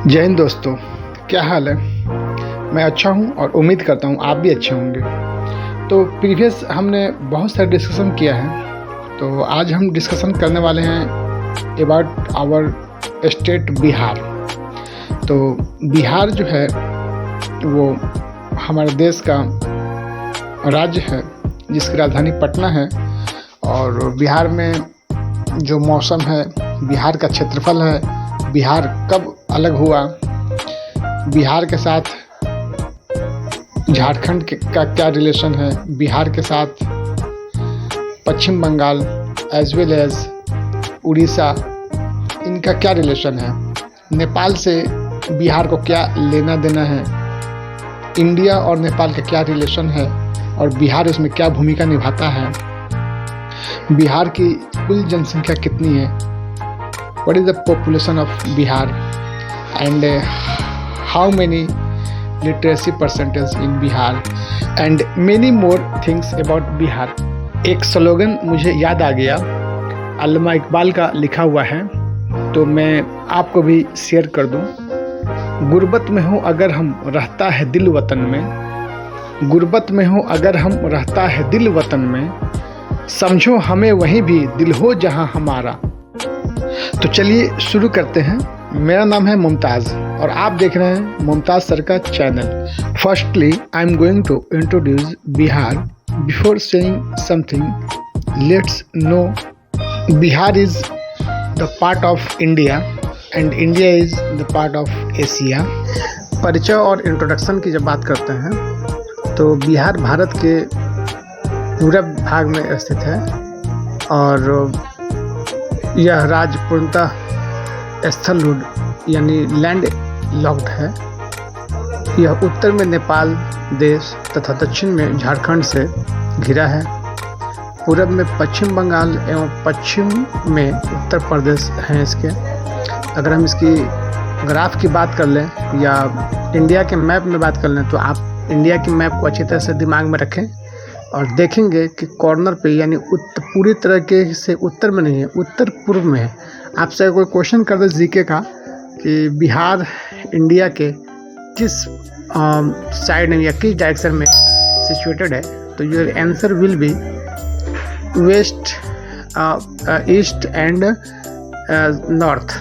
जय हिंद दोस्तों, क्या हाल है। मैं अच्छा हूं और उम्मीद करता हूं आप भी अच्छे होंगे। तो प्रीवियस हमने बहुत सारे डिस्कशन किया है, तो आज हम डिस्कशन करने वाले हैं अबाउट आवर स्टेट बिहार। तो बिहार जो है वो हमारे देश का राज्य है जिसकी राजधानी पटना है। और बिहार में जो मौसम है, बिहार का क्षेत्रफल है, बिहार कब अलग हुआ, बिहार के साथ झारखंड का क्या रिलेशन है, बिहार के साथ Paschim Bengal as well as Orissa इनका क्या रिलेशन है, नेपाल से बिहार को क्या लेना देना है, इंडिया और नेपाल का क्या रिलेशन है और बिहार इसमें क्या भूमिका निभाता है, बिहार की कुल जनसंख्या कितनी है, what is the population of Bihar and how many literacy percentage in Bihar and many more things about Bihar। एक स्लोगन मुझे याद आ गया, अल्लामा इकबाल का लिखा हुआ है, तो मैं आपको भी शेयर कर दूं। गुर्बत में हो अगर हम रहता है दिल वतन में, गुर्बत में हो अगर हम रहता है दिल वतन में, समझो हमें वहीं भी दिल हो जहां हमारा। तो चलिए शुरू करते हैं। मेरा नाम है मुमताज़ और आप देख रहे हैं मुमताज़ सर का चैनल। Firstly I am going to introduce Bihar. Before saying something let's know Bihar is the part of India and India is the part of Asia. परिचय और इंट्रोडक्शन की जब बात करते हैं तो बिहार भारत के पूरब भाग में स्थित है और यह राज्य पूर्णतः स्थलरूढ़ यानी लैंड लॉक्ड है। यह उत्तर में नेपाल देश तथा दक्षिण में झारखंड से घिरा है। पूरब में पश्चिम बंगाल एवं पश्चिम में उत्तर प्रदेश हैं इसके। अगर हम इसकी ग्राफ की बात कर लें या इंडिया के मैप में बात कर लें तो आप इंडिया के मैप को अच्छी तरह से दिमाग में रखें और देखेंगे कि कॉर्नर पे यानी पूरी तरह से उत्तर में नहीं है, उत्तर पूर्व में है। आपसे कोई क्वेश्चन कर दे जीके का कि बिहार इंडिया के किस साइड में या किस डायरेक्शन में सिचुएटेड है, तो your answer will be west, east and north.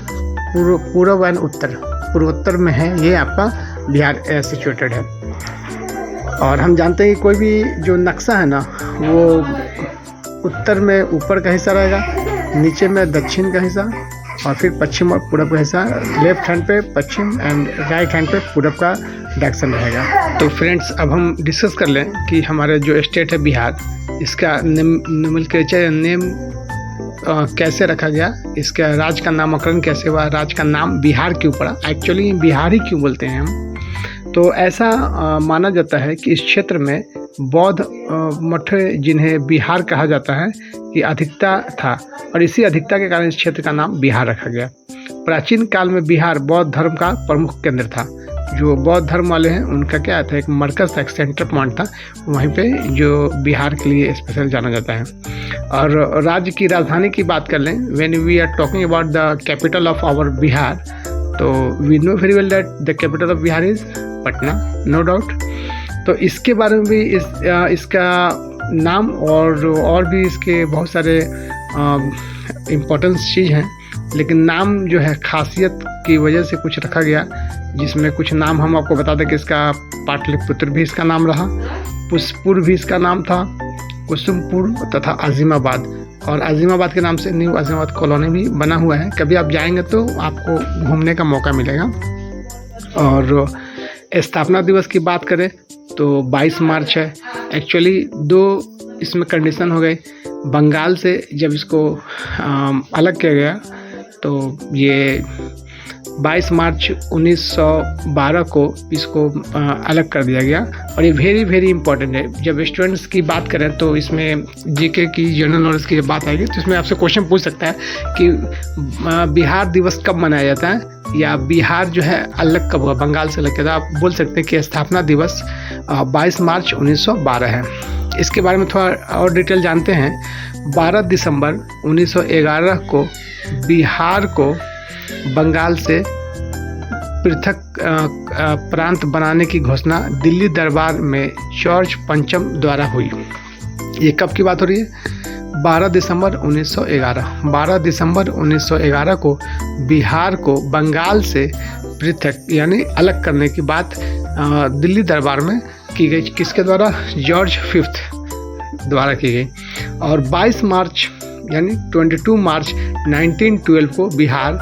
पूर्व एंड उत्तर, पूर्वोत्तर में है ये आपका बिहार सिचुएटेड है। और हम जानते हैं कि कोई भी जो नक्शा है ना वो उत्तर में ऊपर का हिस्सा रहेगा, नीचे में दक्षिण का हिस्सा और फिर पश्चिम और पूरब का हिस्सा। लेफ्ट हैंड पे पश्चिम एंड राइट हैंड पे पूरब का डायरेक्शन रहेगा। तो फ्रेंड्स, अब हम डिस्कस कर लें कि हमारे जो स्टेट है बिहार, इसका नोमेनक्लेचर नेम कैसे रखा गया, इसका राज्य का नामकरण कैसे हुआ, राज्य का नाम बिहार क्यों पड़ा, एक्चुअली बिहार ही क्यों बोलते हैं हम। तो ऐसा माना जाता है कि इस क्षेत्र में बौद्ध मठ, जिन्हें बिहार कहा जाता है, की अधिकता था और इसी अधिकता के कारण इस क्षेत्र का नाम बिहार रखा गया। प्राचीन काल में बिहार बौद्ध धर्म का प्रमुख केंद्र था। जो बौद्ध धर्म वाले हैं उनका क्या था, एक मरकज था, एक सेंटर पॉइंट था, वहीं पे जो बिहार के लिए स्पेशल जाना जाता है। और राज्य की राजधानी की बात कर लें, when we are talking about the capital of our Bihar, तो we know very well that the capital of Bihar is Patna, no doubt. तो इसके बारे में भी इसका नाम और भी इसके बहुत सारे इम्पोर्टेंस चीज़ हैं, लेकिन नाम जो है खासियत की वजह से कुछ रखा गया, जिसमें कुछ नाम हम आपको बता दें कि इसका पाटलिपुत्र भी इसका नाम रहा, पुष्पुर भी इसका नाम था, कुसुमपुर तथा अजीमाबाद, और अजीमाबाद के नाम से न्यू अजीमाबाद कॉलोनी भी बना हुआ है। कभी आप जाएंगे तो आपको घूमने का मौका मिलेगा। और स्थापना दिवस की बात करें तो 22 मार्च है। एक्चुअली दो इसमें कंडीशन हो गई। बंगाल से जब इसको अलग किया गया तो ये 22 मार्च 1912 को इसको अलग कर दिया गया। और ये वेरी वेरी इंपॉर्टेंट है। जब स्टूडेंट्स की बात करें तो इसमें जीके की, जनरल नॉलेज की जब बात आएगी तो इसमें आपसे क्वेश्चन पूछ सकता है कि बिहार दिवस कब मनाया जाता है या बिहार जो है अलग कब हुआ बंगाल से अलग। आप बोल सकते हैं कि स्थापना दिवस 22 मार्च 1912 है। इसके बारे में थोड़ा और डिटेल जानते हैं। 12 दिसंबर 1911 को बिहार को बंगाल से पृथक प्रांत बनाने की घोषणा दिल्ली दरबार में जॉर्ज पंचम द्वारा हुई। ये कब की बात हो रही है? 12 दिसंबर 1911 को बिहार को बंगाल से पृथक यानी अलग करने की बात दिल्ली दरबार में की गई। किसके द्वारा? जॉर्ज फिफ्थ द्वारा की गई। और 22 मार्च यानी 22 मार्च 1912 को बिहार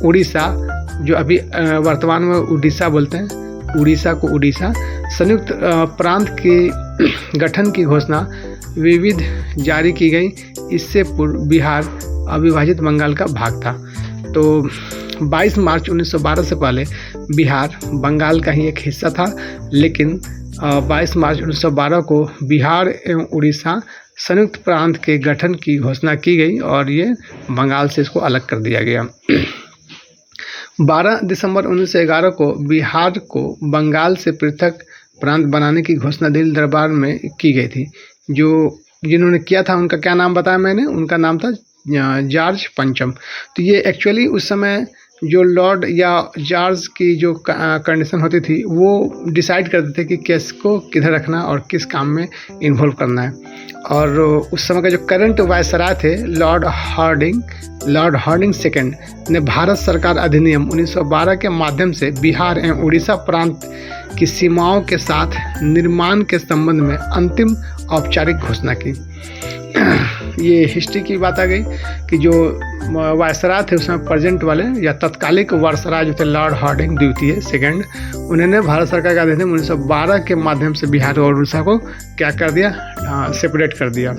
उड़ीसा, जो अभी वर्तमान में उड़ीसा बोलते हैं, उड़ीसा को उड़ीसा संयुक्त प्रांत के गठन की घोषणा विविध जारी की गई। इससे पूर्व बिहार अविभाजित बंगाल का भाग था। तो 22 मार्च 1912 से पहले बिहार बंगाल का ही एक हिस्सा था, लेकिन 22 मार्च 1912 को बिहार एवं उड़ीसा संयुक्त प्रांत के गठन की घोषणा की गई और ये बंगाल से इसको अलग कर दिया गया। 12 दिसंबर 1911 को बिहार को बंगाल से पृथक प्रांत बनाने की घोषणा दिल्ली दरबार में की गई थी। जिन्होंने किया था उनका क्या नाम बताया मैंने? उनका नाम था जॉर्ज पंचम। तो ये एक्चुअली उस समय जो लॉर्ड या जॉर्ज की जो कंडीशन होती थी वो डिसाइड करते थे कि किसको किधर रखना और किस काम में इन्वॉल्व करना है। और उस समय का जो करंट वायसराय थे लॉर्ड हार्डिंग सेकंड ने भारत सरकार अधिनियम 1912 के माध्यम से बिहार एवं उड़ीसा प्रांत की सीमाओं के साथ निर्माण के संबंध में अंतिम औपचारिक घोषणा की। ये हिस्ट्री की बात आ गई कि जो वायसराय थे उसमें प्रेजेंट वाले या तत्कालिक वायसराय जो थे लॉर्ड हार्डिंग द्वितीय सेकंड, उन्होंने भारत सरकार का अधिनियम 1912 के माध्यम से बिहार और उड़ीसा को क्या कर दिया? सेपरेट कर दिया।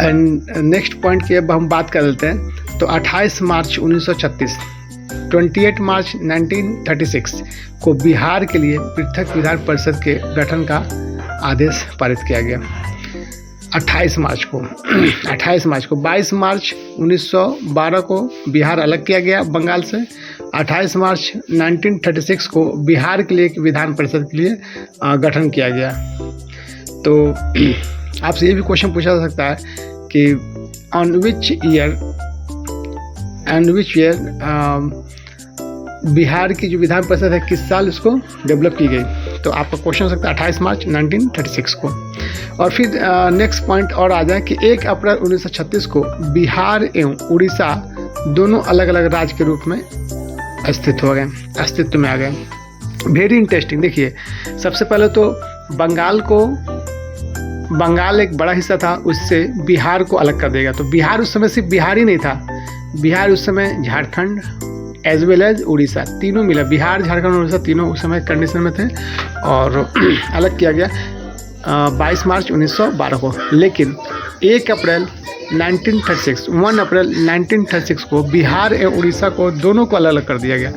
एंड नेक्स्ट पॉइंट की अब हम बात कर लेते हैं। तो 28 मार्च 1936, 28 मार्च 1936 को बिहार के लिए पृथक विधान परिषद के गठन का आदेश पारित किया गया। 28 मार्च को 22 मार्च 1912 को बिहार अलग किया गया बंगाल से। 28 मार्च 1936 को बिहार के लिए एक विधान परिषद के लिए गठन किया गया। तो आपसे ये भी क्वेश्चन पूछा जा सकता है कि ऑन विच ईयर बिहार की जो विधान परिषद है किस साल इसको डेवलप की गई? तो आपका क्वेश्चन हो सकता है 28 मार्च 1936 को। और फिर नेक्स्ट पॉइंट और आ जाए कि 1 अप्रैल 1936 को बिहार एवं उड़ीसा दोनों अलग अलग राज्य के रूप में अस्तित्व में आ गए। Very interesting. देखिए, सबसे पहले तो बंगाल एक बड़ा हिस्सा था, उससे बिहार को अलग कर देगा। तो बिहार उस समय सिर्फ बिहार ही नहीं था, बिहार उस समय Jharkhand as well as Orissa तीनों मिला। बिहार, झारखंड और उड़ीसा तीनों उस समय कंडीशन में थे और अलग किया गया 22 मार्च 1912 को। लेकिन 1 अप्रैल 1936 को बिहार एवं उड़ीसा को दोनों को अलग अलग कर दिया गया।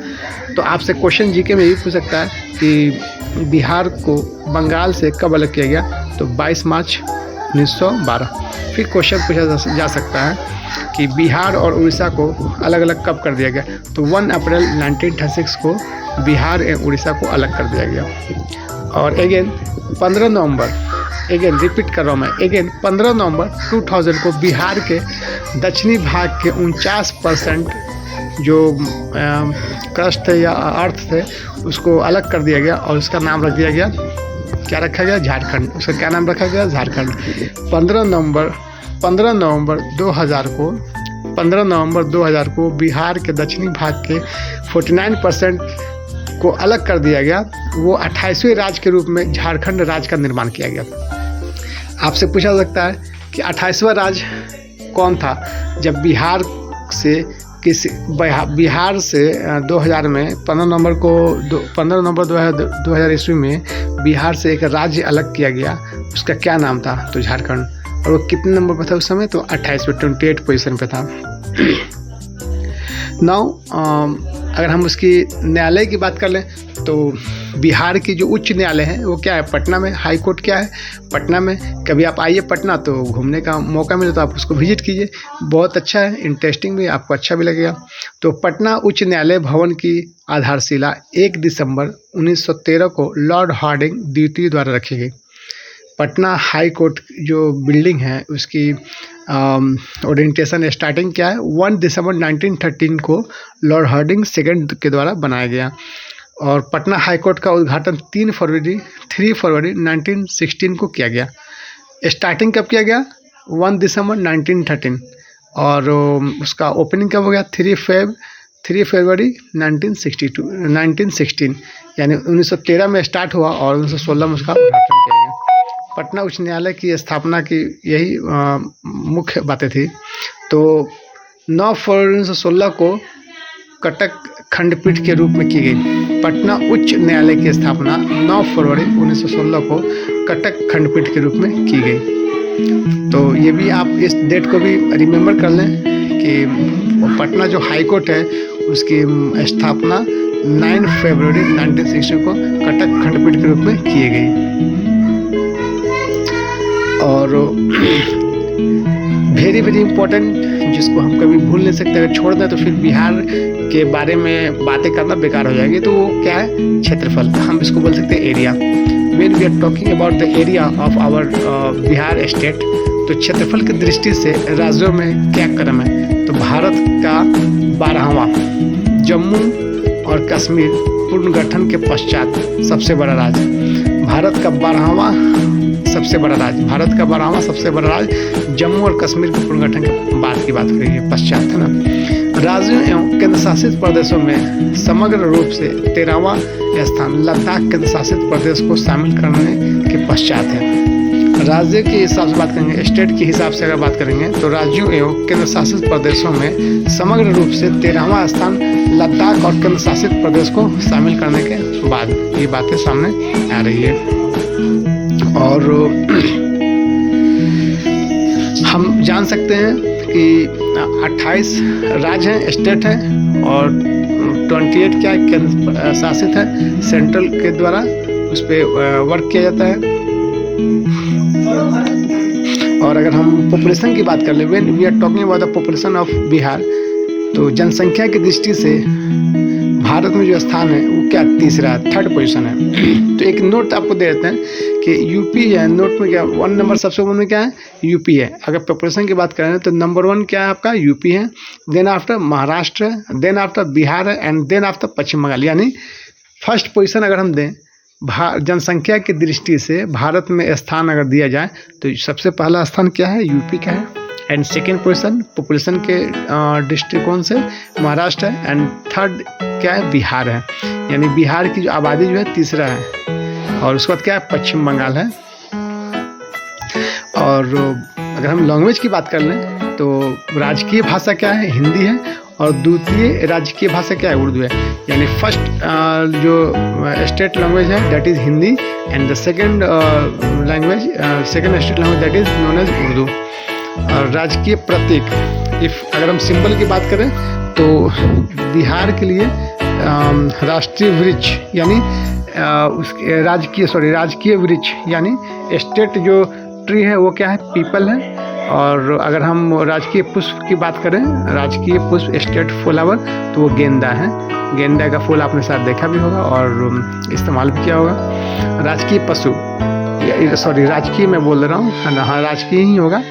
तो आपसे क्वेश्चन जीके में ये पूछ सकता है कि बिहार को बंगाल से कब अलग किया गया? तो 22 मार्च 1912। फिर क्वेश्चन पूछा जा सकता है कि बिहार और उड़ीसा को अलग अलग कब कर दिया गया? तो 1 अप्रैल 1936 को बिहार एवं उड़ीसा को अलग कर दिया गया। और अगेन 15 नवंबर, रिपीट कर रहा हूँ मैं, 15 नवंबर 2000 को बिहार के दक्षिणी भाग के 49% जो क्रस्ट थे या अर्थ थे उसको अलग कर दिया गया और उसका नाम रख दिया गया, क्या रखा गया? झारखंड। उसका क्या नाम रखा गया? झारखंड। 15 नवंबर 2000 को बिहार के दक्षिणी भाग के 49% को अलग कर दिया गया। वो 28वें राज्य के रूप में झारखंड राज्य का निर्माण किया गया। आपसे पूछा जा सकता है कि 28वां राज्य कौन था? जब बिहार से 2000 में 15 नवंबर 2000 ईस्वी में बिहार से एक राज्य अलग किया गया, उसका क्या नाम था? तो झारखंड। और वो कितने नंबर पर था उस समय? तो 28 पोजीशन पे था। नाउ अगर हम उसकी न्यायालय की बात कर लें तो बिहार की जो उच्च न्यायालय है वो क्या है? पटना में। हाई कोर्ट क्या है? पटना में। कभी आप आइए पटना तो घूमने का मौका मिले तो आप उसको विजिट कीजिए, बहुत अच्छा है, इंटरेस्टिंग भी, आपको अच्छा भी लगेगा। तो पटना उच्च न्यायालय भवन की आधारशिला 1 दिसंबर 1913 को लॉर्ड हार्डिंग द्वितीय द्वारा रखी गई। पटना हाई कोर्ट जो बिल्डिंग है उसकी ओरिएंटेशन स्टार्टिंग क्या है 1 दिसंबर 1913 को लॉर्ड हार्डिंग सेकंड के द्वारा बनाया गया और पटना हाई कोर्ट का उद्घाटन 3 फरवरी 1916 को किया गया। स्टार्टिंग कब किया गया 1 दिसंबर 1913 और उसका ओपनिंग कब हो गया 3 फरवरी 1916 यानी 1913 में स्टार्ट हुआ और 1916 में उसका उद्घाटन किया गया। पटना उच्च न्यायालय की स्थापना की यही मुख्य बातें थी। तो 9 फरवरी 1916 को कटक खंडपीठ के रूप में की गई। पटना उच्च न्यायालय की स्थापना 9 फरवरी 1916 को कटक खंडपीठ के रूप में की गई। तो ये भी आप इस डेट को भी रिमेम्बर कर लें कि पटना जो हाई कोर्ट है उसकी स्थापना 9 फरवरी 1960 को कटक खंडपीठ के रूप में की गई। और वेरी इम्पोर्टेंट जिसको हम कभी भूल नहीं सकते, अगर छोड़ दें तो फिर बिहार के बारे में बातें करना बेकार हो जाएगी। तो वो क्या है क्षेत्रफल, हम इसको बोल सकते हैं area. When we are talking about the area of our Bihar state, तो क्षेत्रफल की दृष्टि से राज्यों में क्या क्रम है। तो भारत का 12वां, जम्मू और कश्मीर पुनर्गठन के पश्चात सबसे बड़ा राज्य, भारत का 12वां सबसे बड़ा राज्य, भारत का 12वां सबसे बड़ा राज्य जम्मू और कश्मीर के पुनर्गठन के बाद की बात हो रही है, पश्चात है ना। राज्यों एवं केंद्र शासित प्रदेशों में समग्र रूप से 13वां स्थान लद्दाख केंद्र शासित प्रदेश को शामिल करने के पश्चात है। राज्य के हिसाब से बात करेंगे, स्टेट के हिसाब से अगर बात करेंगे तो राज्यों एवं केंद्र शासित प्रदेशों में समग्र रूप से 13वां स्थान लद्दाख और केंद्र शासित प्रदेश को शामिल करने के बाद ये बातें सामने आ रही है। और हम जान सकते हैं कि 28 राज्य हैं, स्टेट हैं और 28 क्या केंद्र शासित है, सेंट्रल के द्वारा उस पर वर्क किया जाता है। और अगर हम पॉपुलेशन की बात कर ले, when we are talking about the population of Bihar, तो जनसंख्या की दृष्टि से भारत में जो स्थान है वो क्या तीसरा, 3rd पोजीशन है। तो एक नोट आपको दे देते हैं कि यूपी है, नोट में क्या 1 नंबर सबसे ऊपर में क्या है यूपी है। अगर पॉपुलेशन की बात करें तो नंबर 1 क्या है आपका यूपी है, देन आफ्टर महाराष्ट्र है, देन आफ्टर बिहार है एंड देन आफ्टर पश्चिम बंगाल। यानी फर्स्ट पोजीशन अगर हम दें जनसंख्या की दृष्टि से भारत में स्थान अगर दिया जाए तो सबसे पहला स्थान क्या है यूपी का है एंड सेकेंड पोजीशन पॉपुलेशन के दृष्टिकोण से महाराष्ट्र है एंड 3rd क्या है बिहार है। यानी बिहार की जो आबादी जो है तीसरा है और उसके बाद क्या है पश्चिम बंगाल है। और अगर हम लैंग्वेज की बात कर लें तो राजकीय भाषा क्या है हिंदी है और द्वितीय राजकीय भाषा क्या है उर्दू है। यानी फर्स्ट जो स्टेट लैंग्वेज है that is Hindi and the second language second state language that is known as Urdu. राजकीय प्रतीक, अगर हम सिंबल की बात करें तो बिहार के लिए राष्ट्रीय वृक्ष यानी उसके राजकीय वृक्ष यानी स्टेट जो ट्री है वो क्या है पीपल है। और अगर हम राजकीय पुष्प की बात करें, राजकीय पुष्प स्टेट फ्लावर तो वो गेंदा है। गेंदा का फूल आपने शायद देखा भी होगा और इस्तेमाल भी किया होगा। राजकीय पशु राजकीय मैं बोल रहा हूँ, हाँ राजकीय ही होगा।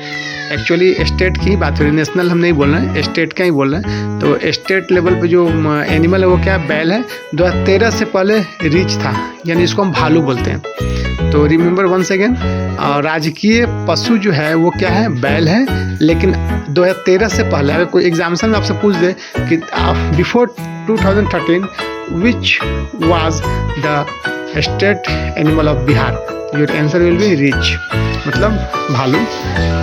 एक्चुअली स्टेट की बात हो रही है, नेशनल हम नहीं बोल रहे हैं, स्टेट का ही बोल रहे हैं। तो स्टेट लेवल पे जो एनिमल है वो क्या है बैल है। 2013 से पहले रीच था यानी इसको हम भालू बोलते हैं। तो रिमेंबर वंस अगेन, राजकीय पशु जो है वो क्या है बैल है। लेकिन 2013 से पहले अगर कोई एग्जामिनेशन में आपसे पूछ दे कि before 2013 which was the state animal of Bihar, your answer will be reach, मतलब भालू।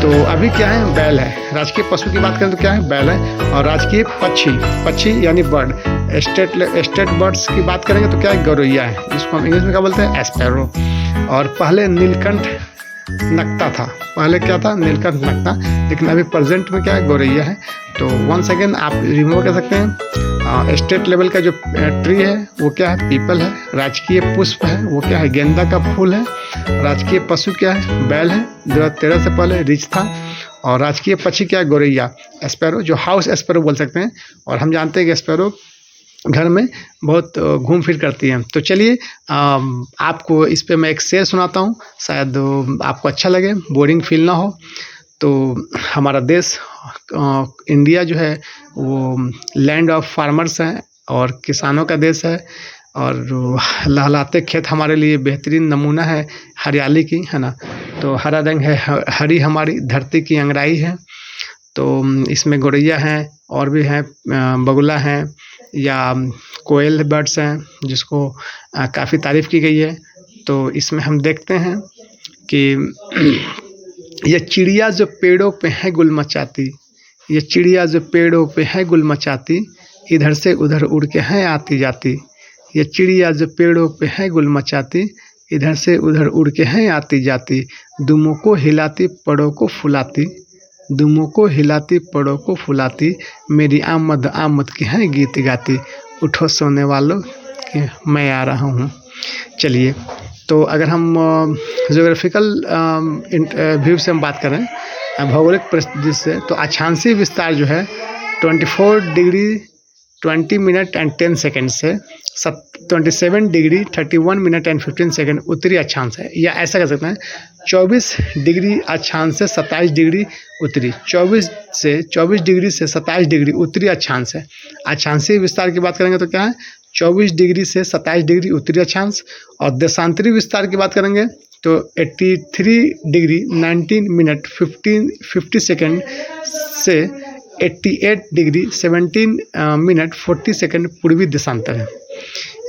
तो अभी क्या है बैल है। राजकीय पशु की बात करें तो क्या है बैल है। और राजकीय पक्षी यानी बर्ड, स्टेट बर्ड्स की बात करेंगे तो क्या है गौरैया है, जिसको हम इंग्लिश में क्या बोलते हैं एस्पैरो। और पहले नीलकंठ नक्ता था, पहले क्या था नीलकंठ नक्ता, लेकिन अभी प्रेजेंट में क्या है गौरैया है। तो वंस अगेन आप रिमूव कर सकते हैं। स्टेट लेवल का जो ट्री है वो क्या है पीपल है। राजकीय पुष्प है वो क्या है गेंदा का फूल है। राजकीय पशु क्या है बैल है, 2013 से पहले रिच था। और राजकीय पक्षी क्या है गौरैया, एस्पैरो, जो हाउस एस्पैरो बोल सकते हैं। और हम जानते हैं कि एस्पैरो घर में बहुत घूम फिर करती हैं। तो चलिए आपको इस पे मैं एक शेर सुनाता हूँ, शायद आपको अच्छा लगे, बोरिंग फील ना हो। तो हमारा देश इंडिया जो है वो लैंड ऑफ फार्मर्स है और किसानों का देश है, और लहलहाते खेत हमारे लिए बेहतरीन नमूना है हरियाली की, है ना। तो हरा रंग है, हरी हमारी धरती की अंगड़ाई है। तो इसमें गौरैया हैं और भी हैं, बगुला हैं या कोयल बर्ड्स हैं जिसको काफ़ी तारीफ़ की गई है। तो इसमें हम देखते हैं कि ये चिड़िया जो पेड़ों पे है गुल मचाती, ये चिड़िया जो पेड़ों पे है गुल मचाती, इधर से उधर उड़ के हैं आती जाती। ये चिड़िया जो पेड़ों पे है गुल मचाती, इधर से उधर उड़ के हैं आती जाती। दुमों को हिलाती पड़ों को फुलाती, दुमों को हिलाती पड़ों को फुलाती, मेरी आमद आमद की है गीत गाती। उठो सोने वालों कि मैं आ रहा हूँ। चलिए, तो अगर हम ज्योग्राफिकल व्यू से हम बात करें, भौगोलिक परिस्थिति से, तो अक्षांशीय विस्तार जो है 24 डिग्री 20 मिनट एंड 10 सेकेंड से 27 डिग्री 31 मिनट एंड 15 सेकेंड उत्तरी अक्षांश है, या ऐसा कह सकते हैं 24 डिग्री अक्षांश से 27 डिग्री उत्तरी, 24 डिग्री से 27 डिग्री उत्तरी अक्षांश है। अक्षांशीय विस्तार की बात करेंगे तो क्या है, 24 डिग्री से 27 डिग्री उत्तरी अक्षांश। और देशांतरी विस्तार की बात करेंगे तो 83 डिग्री 19 मिनट 50 सेकेंड से 88 डिग्री 17 मिनट 40 सेकेंड पूर्वी देशांतर है,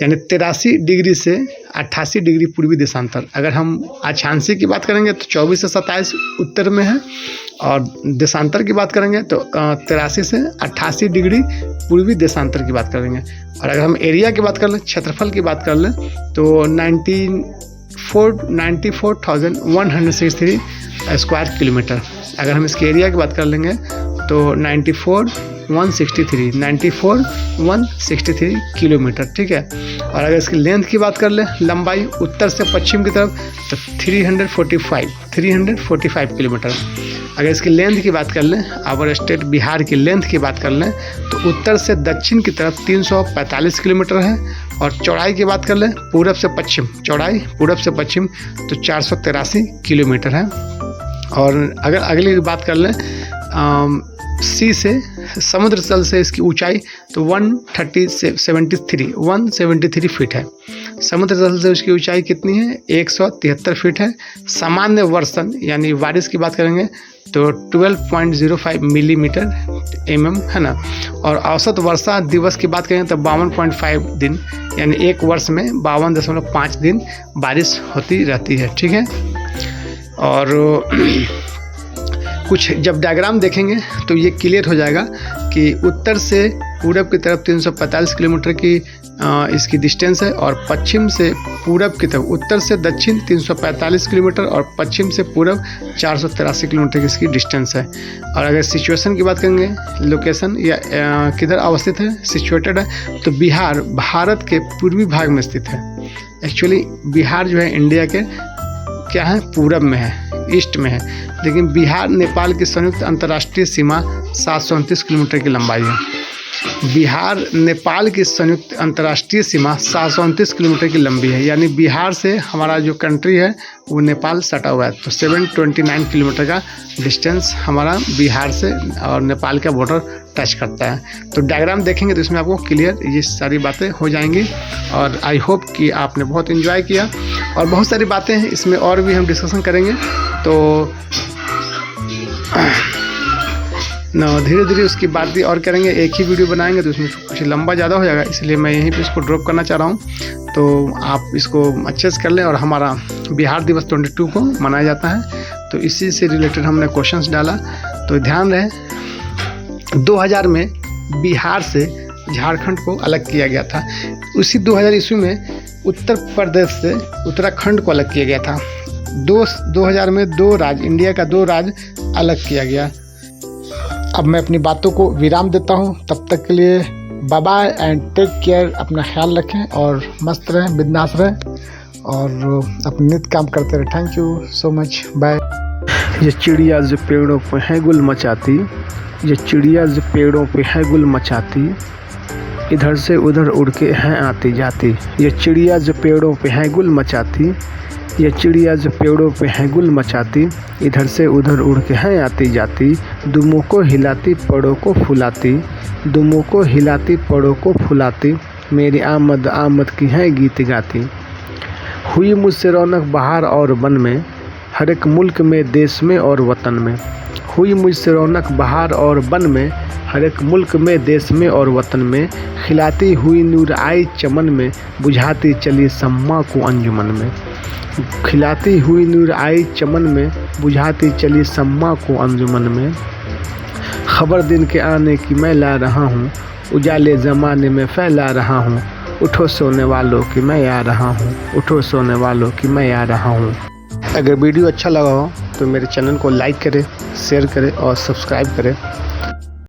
यानी 83 डिग्री से 88 डिग्री पूर्वी देशांतर। अगर हम अक्षांशीय की बात करेंगे तो 24 से 27 उत्तर में है, और देशांतर की बात करेंगे तो 83 से 88 डिग्री पूर्वी देशांतर की बात करेंगे। और अगर हम एरिया की बात कर लें, क्षेत्रफल की बात कर लें, तो 94,163 स्क्वायर किलोमीटर। अगर हम इसके एरिया की बात कर लेंगे तो 94,163 किलोमीटर, ठीक है। और अगर इसकी लेंथ की बात कर लें, लंबाई उत्तर से पश्चिम की तरफ, तो 345 किलोमीटर। अगर इसकी लेंथ की बात कर लें, आवर स्टेट बिहार की लेंथ की बात कर लें, तो उत्तर से दक्षिण की तरफ 345 किलोमीटर है। और चौड़ाई की बात कर लें, पूरब से पश्चिम, चौड़ाई पूरब से पश्चिम तो 483 किलोमीटर है। और अगर अगली बात कर लें सी से, समुद्र तल से इसकी ऊंचाई तो 173 फीट है। समुद्र तल से उसकी ऊंचाई कितनी है, 173 फीट है। सामान्य वर्षण यानी बारिश की बात करेंगे तो 12.05 मिलीमीटर है ना। और औसत वर्षा दिवस की बात करेंगे तो 52.5 दिन, यानी एक वर्ष में 52.5 दिन बारिश होती रहती है, ठीक है। और कुछ जब डायग्राम देखेंगे तो ये क्लियर हो जाएगा कि उत्तर से पूरब की तरफ 345 किलोमीटर की इसकी डिस्टेंस है, और पश्चिम से पूरब की तरफ, उत्तर से दक्षिण 345 किलोमीटर और पश्चिम से पूरब 483 किलोमीटर की इसकी डिस्टेंस है। और अगर सिचुएशन की बात करेंगे, लोकेशन या किधर अवस्थित है, सिचुएटेड है, तो बिहार भारत के पूर्वी भाग में स्थित है। एक्चुअली बिहार जो है इंडिया के क्या है, पूरब में है, ईस्ट में है, लेकिन बिहार नेपाल की संयुक्त अंतर्राष्ट्रीय सीमा 729 किलोमीटर की लंबाई है। बिहार नेपाल की संयुक्त अंतर्राष्ट्रीय सीमा 729 किलोमीटर की लंबी है, यानी बिहार से हमारा जो कंट्री है वो नेपाल सटा हुआ है। तो 729 किलोमीटर का डिस्टेंस हमारा बिहार से और नेपाल का बॉर्डर टच करता है। तो डायग्राम देखेंगे तो इसमें आपको क्लियर ये सारी बातें हो जाएंगी। और आई होप कि आपने बहुत इन्जॉय किया, और बहुत सारी बातें हैं इसमें और भी हम डिस्कशन करेंगे। तो धीरे धीरे उसकी बात भी और करेंगे, एक ही वीडियो बनाएंगे तो उसमें कुछ लंबा ज़्यादा हो जाएगा, इसलिए मैं यहीं पे इसको ड्रॉप करना चाह रहा हूँ। तो आप इसको अच्छे से कर लें। और हमारा बिहार दिवस 22 को मनाया जाता है, तो इसी से रिलेटेड हमने क्वेश्चंस डाला। तो ध्यान रहे 2000 में बिहार से झारखंड को अलग किया गया था। उसी 2000 ईस्वी में उत्तर प्रदेश से उत्तराखंड को अलग किया गया था। 2000 में दो राज्य, इंडिया का 2 राज्य अलग किया गया। अब मैं अपनी बातों को विराम देता हूँ, तब तक के लिए bye bye and take care. अपना ख्याल रखें और मस्त रहें, बिंदास रहें और अपने नित्य काम करते रहें। Thank you so much, bye. ये चिड़िया जो पेड़ों पे है गुल मचाती, ये चिड़िया जो पेड़ों पे है गुल मचाती, इधर से उधर उड़ के हैं आती जाती, ये चिड़िया जो पेड़ों पे हैं गुल मचाती, ये चिड़िया जो पेड़ों पे हैं गुल मचाती, इधर से उधर उड़ के हैं आती जाती, दुमों को हिलाती पड़ों को फुलाती, दुमों को हिलाती पड़ों को फुलाती, मेरी आमद आमद की है गीत गाती। हुई मुझसे रौनक बहार और वन में, हर एक मुल्क में देश में और वतन में। हुई मुझसे रौनक बहार और वन में, हर एक मुल्क में देश में और वतन में। खिलाती हुई नूर आई चमन में, बुझाती चली सम्मा को अंजुमन में। खिलाती हुई नूर आई चमन में, बुझाती चली सम्मा को अंजुमन में। खबर दिन के आने की मैं ला रहा हूँ, उजाले ज़माने में फैला रहा हूँ। उठो सोने वालों की मैं आ रहा हूँ, उठो सोने वालों की मैं आ रहा हूँ। अगर वीडियो अच्छा लगा हो तो मेरे चैनल को लाइक करें, शेयर करें और सब्सक्राइब करें।